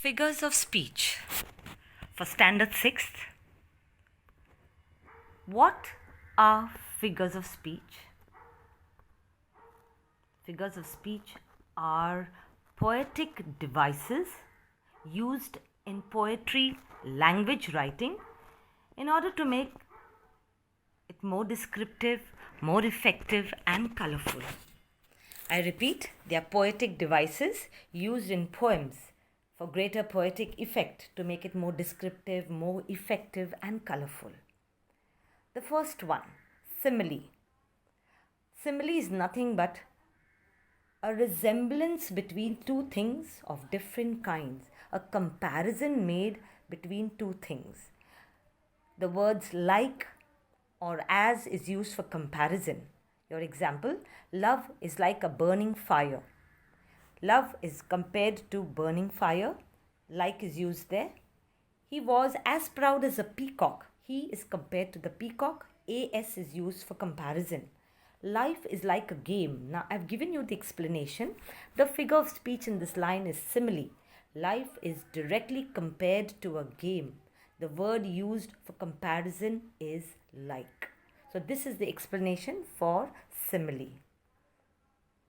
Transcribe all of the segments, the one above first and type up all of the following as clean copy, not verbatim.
Figures of speech for Standard 6th. What are figures of speech? Figures of speech are poetic devices used in poetry language writing in order to make it more descriptive, more effective, and colorful. I repeat, they are poetic devices used in poems for greater poetic effect to make it more descriptive, more effective, and colorful. The first one, simile. Simile is nothing but a resemblance between two things of different kinds, a comparison made between two things. The words like or as is used for comparison. Your example, love is like a burning fire. Love is compared to burning fire. Like is used there. He was as proud as a peacock. He is compared to the peacock. As is used for comparison. Life is like a game. Now, I've given you the explanation. The figure of speech in this line is simile. Life is directly compared to a game. The word used for comparison is like. So, this is the explanation for simile.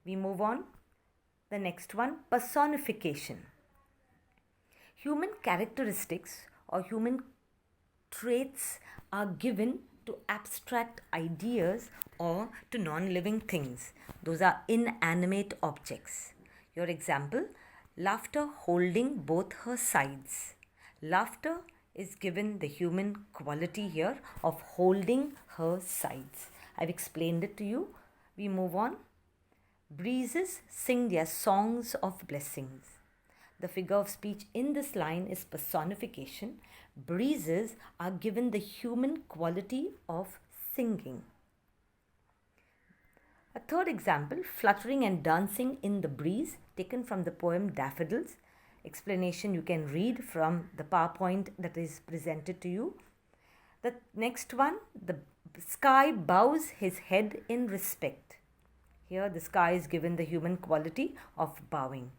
We move on. The next one, personification. Human characteristics or human traits are given to abstract ideas or to non-living things. Those are inanimate objects. Your example, laughter holding both her sides. Laughter is given the human quality here of holding her sides. I've explained it to you. We move on. Breezes sing their songs of blessings. The figure of speech in this line is personification. Breezes are given the human quality of singing. A third example, fluttering and dancing in the breeze, taken from the poem Daffodils. Explanation you can read from the PowerPoint that is presented to you. The next one, the sky bows his head in respect. Here the sky is given the human quality of bowing.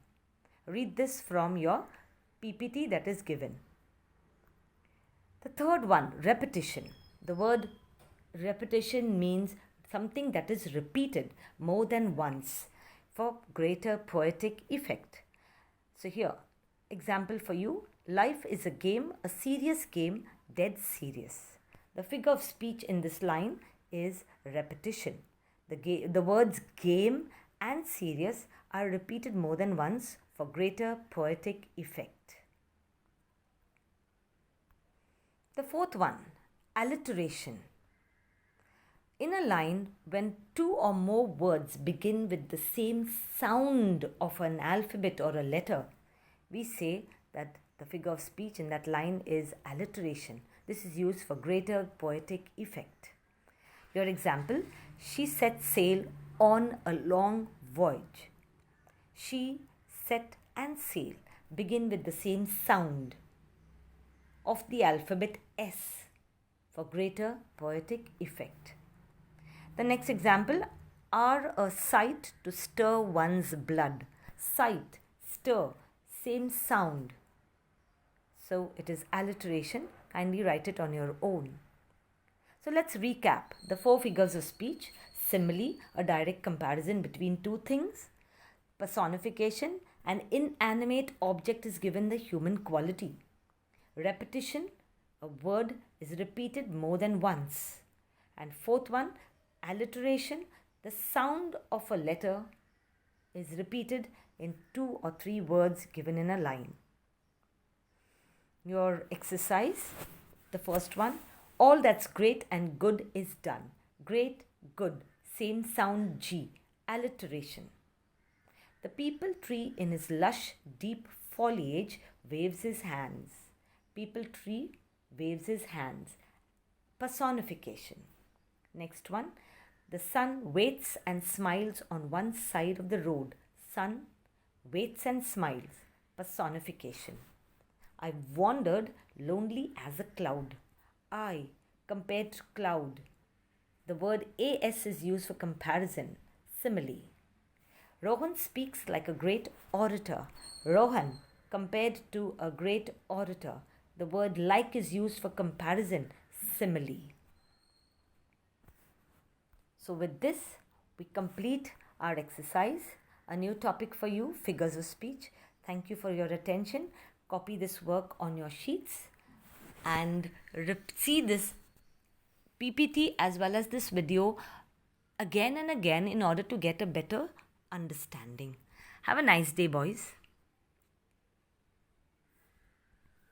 Read this from your PPT that is given. The third one, repetition. The word repetition means something that is repeated more than once for greater poetic effect. So here, example for you, life is a game, a serious game, dead serious. The figure of speech in this line is repetition. The words game and serious are repeated more than once for greater poetic effect. The fourth one, alliteration. In a line, when two or more words begin with the same sound of an alphabet or a letter, we say that the figure of speech in that line is alliteration. This is used for greater poetic effect. Your example, she set sail on a long voyage. She, set and sail begin with the same sound of the alphabet S for greater poetic effect. The next example are a sight to stir one's blood. Sight, stir, same sound. So it is alliteration. Kindly write it on your own. So let's recap the four figures of speech. Simile, a direct comparison between two things. Personification, an inanimate object is given the human quality. Repetition, a word is repeated more than once. And fourth one, alliteration, the sound of a letter is repeated in two or three words given in a line. Your exercise, the first one, all that's great and good is done. Great, good, same sound G, alliteration. The peepal tree in his lush, deep foliage waves his hands. Peepal tree waves his hands. Personification. Next one, the sun waits and smiles on one side of the road. Sun waits and smiles. Personification. I wandered lonely as a cloud. I compared to cloud. The word as is used for comparison. Simile. Rohan speaks like a great orator. Rohan compared to a great orator. The word like is used for comparison, simile. So with this, we complete our exercise. A new topic for you, figures of speech. Thank you for your attention. Copy this work on your sheets and see this PPT as well as this video again and again in order to get a better understanding. Have a nice day, boys.